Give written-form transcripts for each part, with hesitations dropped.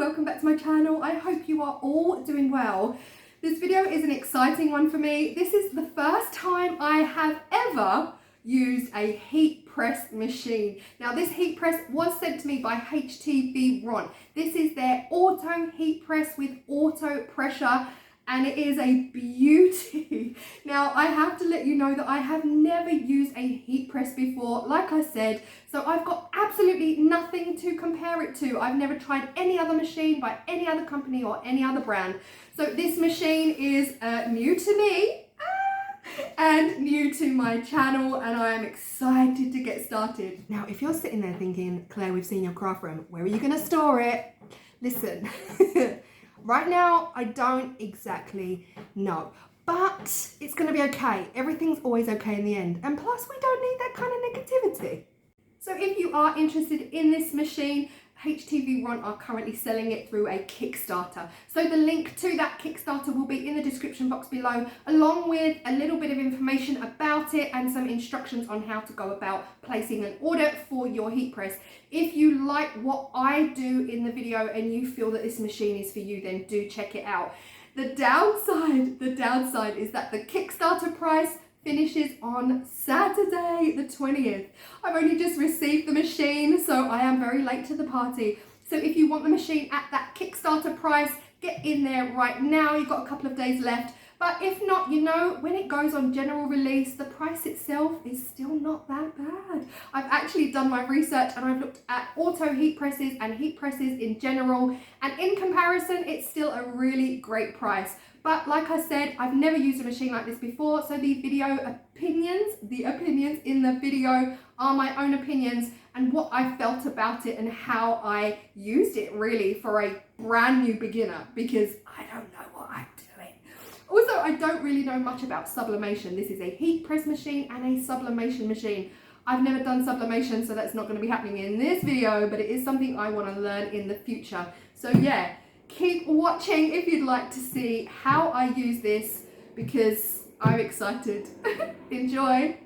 welcome back to my channel. I hope you are all doing well. This video is an exciting one for me. This is the first time I have ever used a heat press machine. Now this heat press was sent to me by HTVRont. This is their auto heat press with auto pressure, and it is a beauty. Now I have to let you know that I have never used a heat press before, like I said, so I've got absolutely nothing to compare it to. I've never tried any other machine by any other company or any other brand. So this machine is new to me and new to my channel, and I am excited to get started. Now if you're sitting there thinking, Claire, we've seen your craft room, where are you going to store it? Listen. Right now, I don't exactly know, but it's going to be okay. Everything's always okay in the end. And plus, we don't need that kind of negativity. So if you are interested in this machine, HTVRont are currently selling it through a Kickstarter. So the link to that Kickstarter will be in the description box below, along with a little bit of information about it and some instructions on how to go about placing an order for your heat press. If you like what I do in the video and you feel that this machine is for you, then do check it out. The downside is that the Kickstarter price finishes on Saturday the 20th. I've only just received the machine, so I am very late to the party. So if you want the machine at that Kickstarter price, get in there right now. You've got a couple of days left. But if not, you know, when it goes on general release, the price itself is still not that bad. I've actually done my research and I've looked at auto heat presses and heat presses in general, and in comparison, it's still a really great price. But like I said, I've never used a machine like this before, so the opinions in the video are my own opinions and what I felt about it and how I used it really for a brand new beginner, because I don't know what I'm doing. Also, I don't really know much about sublimation. This is a heat press machine and a sublimation machine. I've never done sublimation, so that's not going to be happening in this video, but it is something I want to learn in the future. So yeah, keep watching if you'd like to see how I use this, because I'm excited. Enjoy.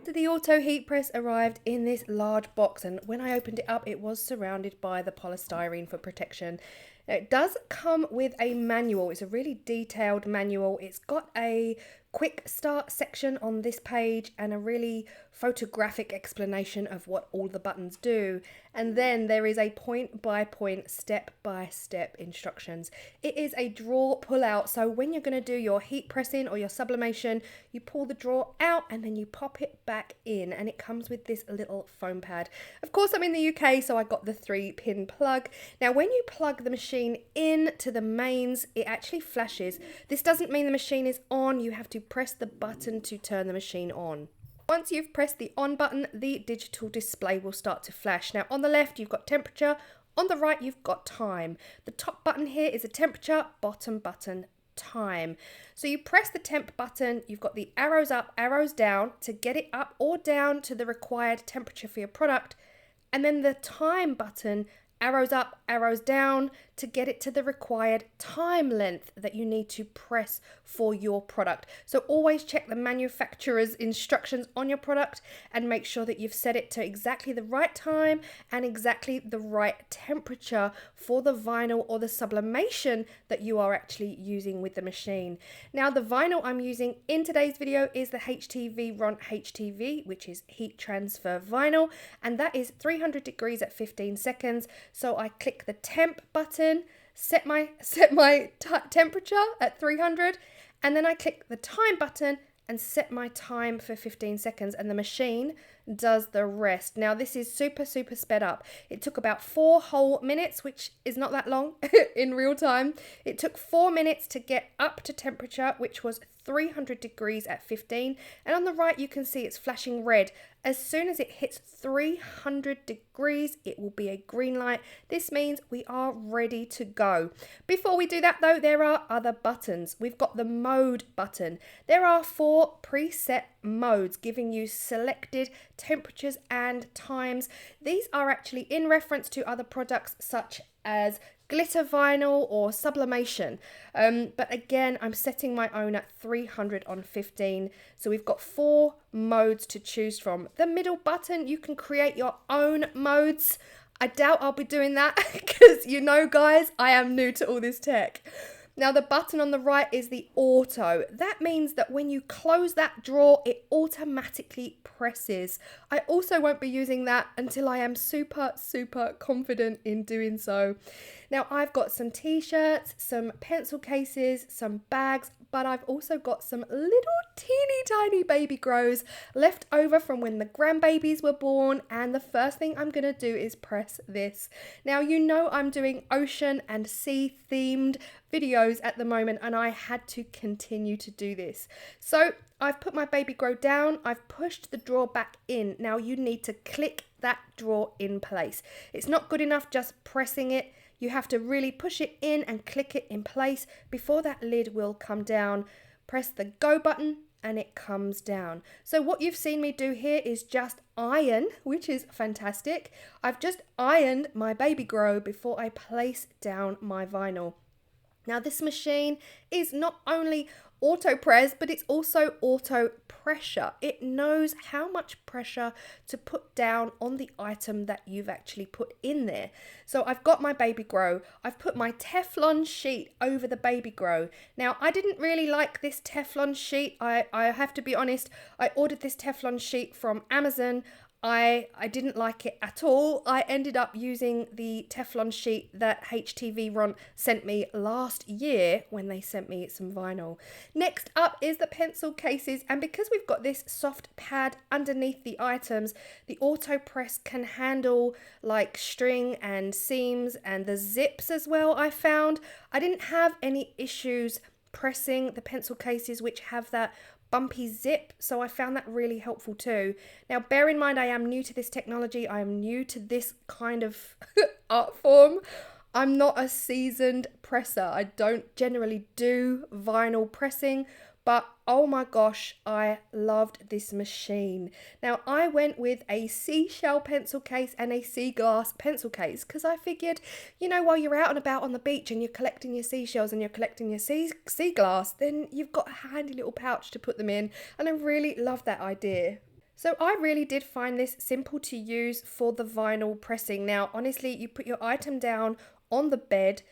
So the auto heat press arrived in this large box, and when I opened it up, it was surrounded by the polystyrene for protection. Now, it does come with a manual. It's a really detailed manual. It's got a quick start section on this page and a really photographic explanation of what all the buttons do. And then there is a point-by-point, step-by-step instructions. It is a drawer pull-out, so when you're going to do your heat pressing or your sublimation, you pull the drawer out and then you pop it back in, and it comes with this little foam pad. Of course, I'm in the UK, so I got the 3-pin plug. Now, when you plug the machine in to the mains, it actually flashes. This doesn't mean the machine is on. You have to press the button to turn the machine on. Once you've pressed the on button, the digital display will start to flash. Now on the left you've got temperature, on the right you've got time. The top button here is a temperature, bottom button time. So you press the temp button, you've got the arrows up, arrows down to get it up or down to the required temperature for your product, and then the time button, arrows up, arrows down to get it to the required time length that you need to press for your product. So always check the manufacturer's instructions on your product and make sure that you've set it to exactly the right time and exactly the right temperature for the vinyl or the sublimation that you are actually using with the machine. Now the vinyl I'm using in today's video is the HTVRont HTV, which is heat transfer vinyl, and that is 300 degrees at 15 seconds. So I click the temp button, set my temperature at 300, and then I click the time button and set my time for 15 seconds, and the machine does the rest. Now this is super sped up. It took about 4 whole minutes, which is not that long in real time. It took 4 minutes to get up to temperature, which was 300 degrees at 15, and on the right you can see it's flashing red. As soon as it hits 300 degrees, it will be a green light. This means we are ready to go. Before we do that though, there are other buttons. We've got the mode button. There are 4 preset modes giving you selected temperatures and times. These are actually in reference to other products such as glitter vinyl or sublimation, but again I'm setting my own at 300 on 15. So we've got 4 modes to choose from. The middle button, you can create your own modes. I doubt I'll be doing that because you know, guys, I am new to all this tech. Now the button on the right is the auto. That means that when you close that drawer, it automatically presses. I also won't be using that until I am super confident in doing so. Now I've got some t-shirts, some pencil cases, some bags, but I've also got some little teeny tiny baby grows left over from when the grandbabies were born, and the first thing I'm gonna do is press this. Now you know I'm doing ocean and sea themed videos at the moment, and I had to continue to do this. So I've put my baby grow down, I've pushed the drawer back in. Now you need to click that drawer in place. It's not good enough just pressing it. You have to really push it in and click it in place before that lid will come down. Press the go button and it comes down. So what you've seen me do here is just iron, which is fantastic. I've just ironed my baby grow before I place down my vinyl. Now this machine is not only auto press, but it's also auto pressure. It knows how much pressure to put down on the item that you've actually put in there. So I've got my baby grow. I've put my Teflon sheet over the baby grow. Now I didn't really like this Teflon sheet. I have to be honest. I ordered this Teflon sheet from Amazon. I didn't like it at all. I ended up using the Teflon sheet that HTVRont sent me last year when they sent me some vinyl. Next up is the pencil cases, and because we've got this soft pad underneath the items, the auto press can handle like string and seams and the zips as well. I found I didn't have any issues pressing the pencil cases which have that bumpy zip, so I found that really helpful too. Now bear in mind I am new to this technology, I am new to this kind of art form. I'm not a seasoned presser. I don't generally do vinyl pressing, but oh my gosh, I loved this machine. Now I went with a seashell pencil case and a sea glass pencil case because I figured, you know, while you're out and about on the beach and you're collecting your seashells and you're collecting your sea glass, then you've got a handy little pouch to put them in, and I really love that idea. So I really did find this simple to use for the vinyl pressing. Now honestly, you put your item down on the bed,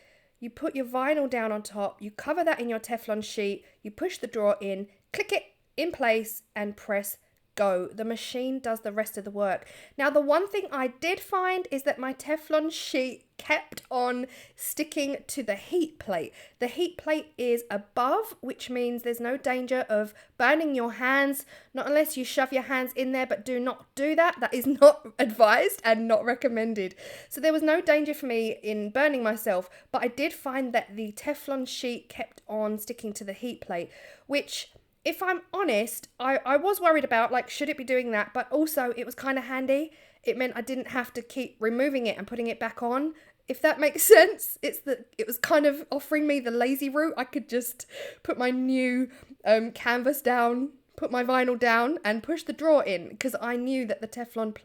you put your vinyl down on top, you cover that in your Teflon sheet, you push the drawer in, click it in place and press go. The machine does the rest of the work. Now the one thing I did find is that my Teflon sheet kept on sticking to the heat plate. The heat plate is above, which means there's no danger of burning your hands, not unless you shove your hands in there, but do not do that. That is not advised and not recommended. So there was no danger for me in burning myself, but I did find that the Teflon sheet kept on sticking to the heat plate, which, if I'm honest, I was worried about, like, should it be doing that? But also it was kind of handy. It meant I didn't have to keep removing it and putting it back on, if that makes sense. It was kind of offering me the lazy route. I could just put my new canvas down, put my vinyl down and push the drawer in, because I knew that the Teflon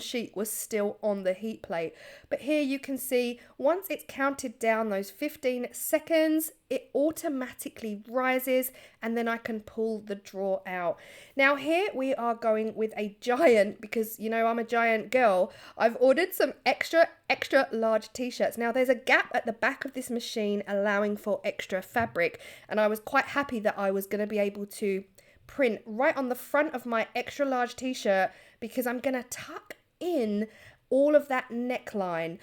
sheet was still on the heat plate. But here you can see, once it's counted down those 15 seconds, it automatically rises, and then I can pull the drawer out. Now here we are going with a giant, because you know I'm a giant girl. I've ordered some extra large t-shirts. Now there's a gap at the back of this machine allowing for extra fabric, and I was quite happy that I was going to be able to print right on the front of my extra large t-shirt, because I'm going to tuck in all of that neckline.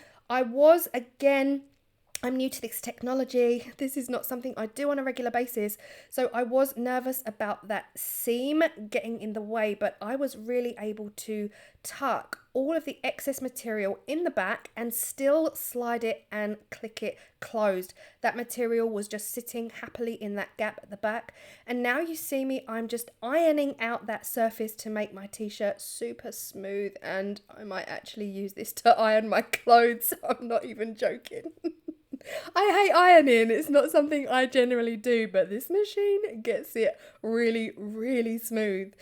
I'm new to this technology. This is not something I do on a regular basis. So I was nervous about that seam getting in the way, but I was really able to tuck all of the excess material in the back and still slide it and click it closed. That material was just sitting happily in that gap at the back. And now you see me, I'm just ironing out that surface to make my t-shirt super smooth, and I might actually use this to iron my clothes. I'm not even joking. I hate ironing. It's not something I generally do, but this machine gets it really, really smooth.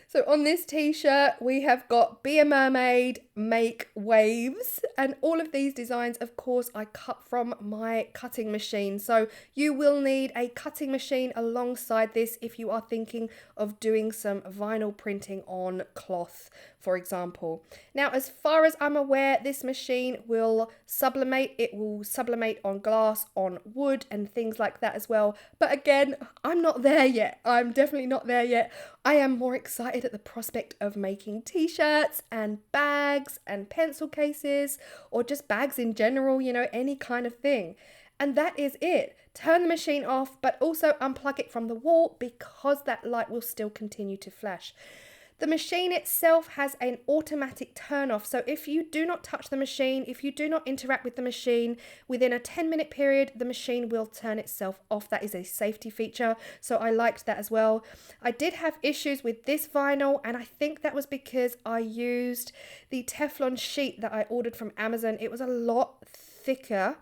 So on this t-shirt, we have got Be a Mermaid, Make Waves, and all of these designs, of course, I cut from my cutting machine. So you will need a cutting machine alongside this if you are thinking of doing some vinyl printing on cloth for example. Now, as far as I'm aware, this machine will sublimate. It will sublimate on glass, on wood, and things like that as well. But again, I'm not there yet. I'm definitely not there yet. I am more excited at the prospect of making t-shirts and bags and pencil cases, or just bags in general, you know, any kind of thing. And that is it. Turn the machine off, but also unplug it from the wall because that light will still continue to flash. The machine itself has an automatic turn off. So if you do not touch the machine, if you do not interact with the machine, within a 10-minute period, the machine will turn itself off. That is a safety feature. So I liked that as well. I did have issues with this vinyl, and I think that was because I used the Teflon sheet that I ordered from Amazon. It was a lot thicker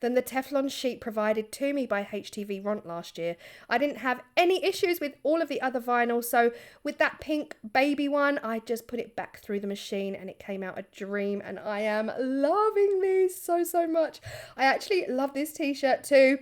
than the Teflon sheet provided to me by HTVRont last year. I didn't have any issues with all of the other vinyls, so with that pink baby one, I just put it back through the machine and it came out a dream, and I am loving these so much. I actually love this t-shirt too.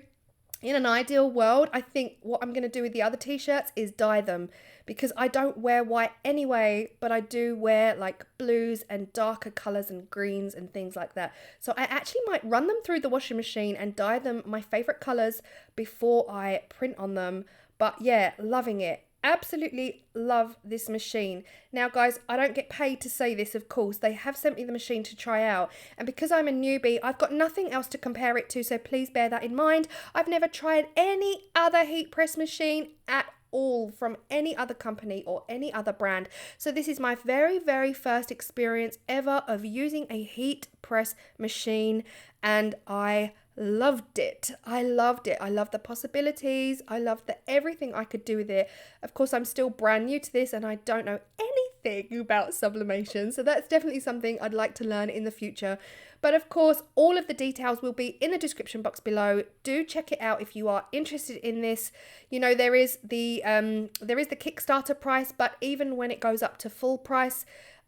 In an ideal world, I think what I'm going to do with the other t-shirts is dye them, because I don't wear white anyway, but I do wear like blues and darker colors and greens and things like that. So I actually might run them through the washing machine and dye them my favorite colors before I print on them. But yeah, loving it. Absolutely love this machine. Now guys, I don't get paid to say this, of course. They have sent me the machine to try out, and because I'm a newbie, I've got nothing else to compare it to, so please bear that in mind. I've never tried any other heat press machine at all from any other company or any other brand. So this is my very first experience ever of using a heat press machine, and I loved it. I loved it. I loved the possibilities. I loved everything I could do with it. Of course, I'm still brand new to this and I don't know anything about sublimation, so that's definitely something I'd like to learn in the future. But of course, all of the details will be in the description box below. Do check it out if you are interested in this. You know, there is the Kickstarter price, but even when it goes up to full price,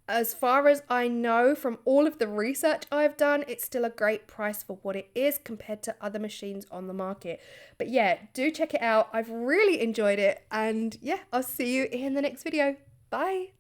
as far as I know from all of the research I've done, it's still a great price for what it is compared to other machines on the market. But yeah, do check it out. I've really enjoyed it, and yeah, I'll see you in the next video. Bye.